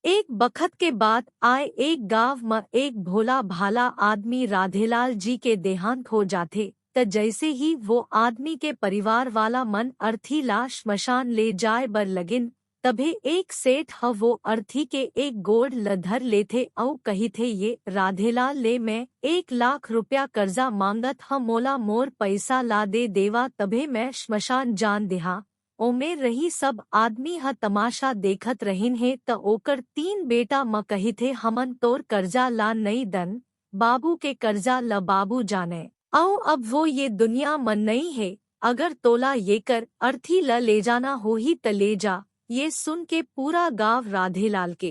एक बखत के बाद आए एक गाँव में एक भोला भाला आदमी राधेलाल जी के देहांत हो जाते त जैसे ही वो आदमी के परिवार वाला मन अर्थी ला श्मशान ले जाए बर लगिन तभे एक सेठ ह वो अर्थी के एक गोड़ लधर लेथे औ कही थे ये राधेलाल ले मैं 1 लाख रुपया कर्जा मांगत ह मोला मोर पैसा ला दे देवा तभे मैं श्मशान जान देहा। ओमे रही सब आदमी ह तमाशा देखत रहिन है त ओकर 3 बेटा म कही थे हमन तोर कर्जा ला नहीं दन, बाबू के कर्जा ल बाबू जाने आओ अब वो ये दुनिया मन नहीं है, अगर तोला ये कर अर्थी ल ले जाना हो ही त ले जा। ये सुन के पूरा गाँव राधेलाल के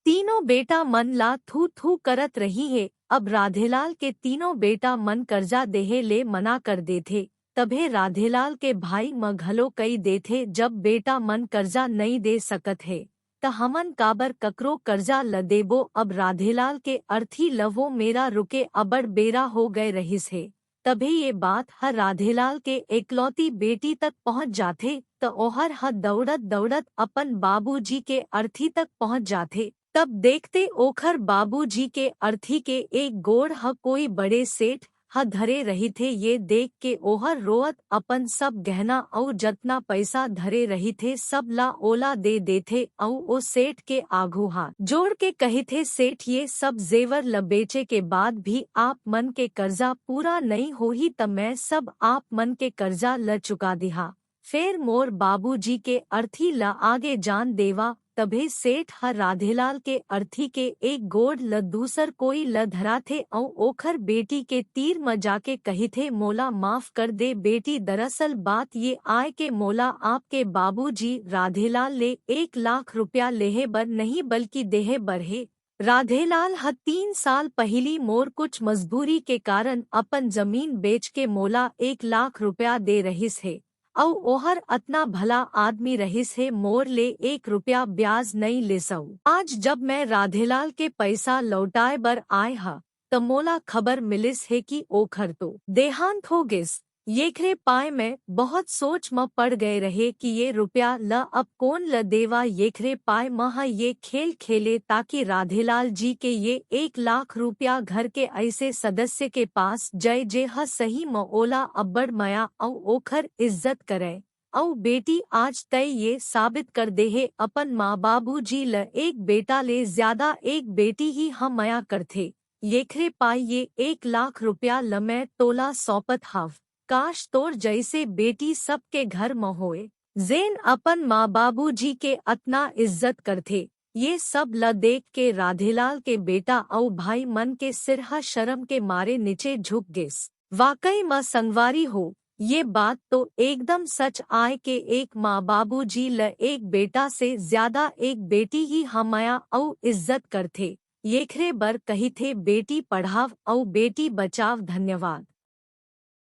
तीनों बेटा मन ला थू थू करत रही है। अब राधेलाल के तीनों बेटा मन कर्जा देहे ले मना कर दे थे तभे राधेलाल के भाई म घलो कई देथे जब बेटा मन कर्जा नहीं दे सकत है त हमन काबर ककरो कर्जा ल देबो। अब राधेलाल के अर्थी लवो मेरा रुके अबड़ बेरा हो गए रहिस है। तभे ये बात ह राधेलाल के एकलौती बेटी तक पहुँच जाथे त ओहर ह दौड़त दौड़त अपन बाबूजी के अर्थी तक पहुँच जाथे। तब देखते ओखर बाबूजी के अर्थी के एक गोड़ ह कोई बड़े सेठ ह धरे रही थे। ये देख के ओहर रोअत अपन सब गहना औ जतना पैसा धरे रही थे सब ला ओला दे देथे औ ओ सेठ के आघू हाथ जोड़ के कही थे सेठ ये सब जेवर ल बेचे के बाद भी आप मन के कर्जा पूरा नहीं होही त मैं सब आप मन के कर्जा ल चुका दिहा, फेर मोर बाबूजी के अर्थी ल आगे जान देवा। तभे सेठ ह राधेलाल के अर्थी के एक गोड़ ल दूसर कोई ल धरा थे औ ओखर बेटी के तीर म जाके कही थे मोला माफ कर दे बेटी, दरअसल बात ये आए के मोला आपके बाबूजी राधेलाल ले 1 लाख रुपया लेहे बर नहीं बल्कि देहे बर है। राधेलाल ह 3 साल पहली मोर कुछ मजबूरी के कारण अपन जमीन बेच के मोला 1 लाख रुपया दे रहिस है औ ओहर अतना भला आदमी रहिस है मोर ले 1 रुपया ब्याज नहीं लेसऊ। आज जब मैं राधेलाल के पैसा लौटाए बर आए हा त मोला खबर मिलिस है कि ओखर तो देहांत हो गिस। येखरे पाए मैं बहुत सोच म पड़ गए रहे कि ये रुपया ल अब कौन ल देवा। येखरे पाए मह ये खेल खेले ताकि राधेलाल जी के ये 1 लाख रुपया घर के ऐसे सदस्य के पास जय जे ह सही म ओला अब्बड़ मया औ ओखर इज्जत करे औ बेटी आज तय ये साबित कर देहे अपन माँ बाबू जी ल एक बेटा ले ज्यादा एक बेटी ही हम मया करथे। येखरे पाए ये 1 लाख रुपया ल मैं तोला सौंपत हाव, काश तोर जैसे बेटी सबके घर म होए जेन अपन माँ बाबू जी के अतना इज्जत करथे। ये सब ल देख के राधेलाल के बेटा औ भाई मन के सिर ह शर्म के मारे नीचे झुक गिस। वाकई म संगवारी हो ये बात तो एकदम सच आए के एक माँ बाबू जी ल एक बेटा से ज्यादा एक बेटी ही हमया औ इज्जत करथे। येखरे बर कही थे बेटी पढ़ाव औ बेटी बचाव। धन्यवाद।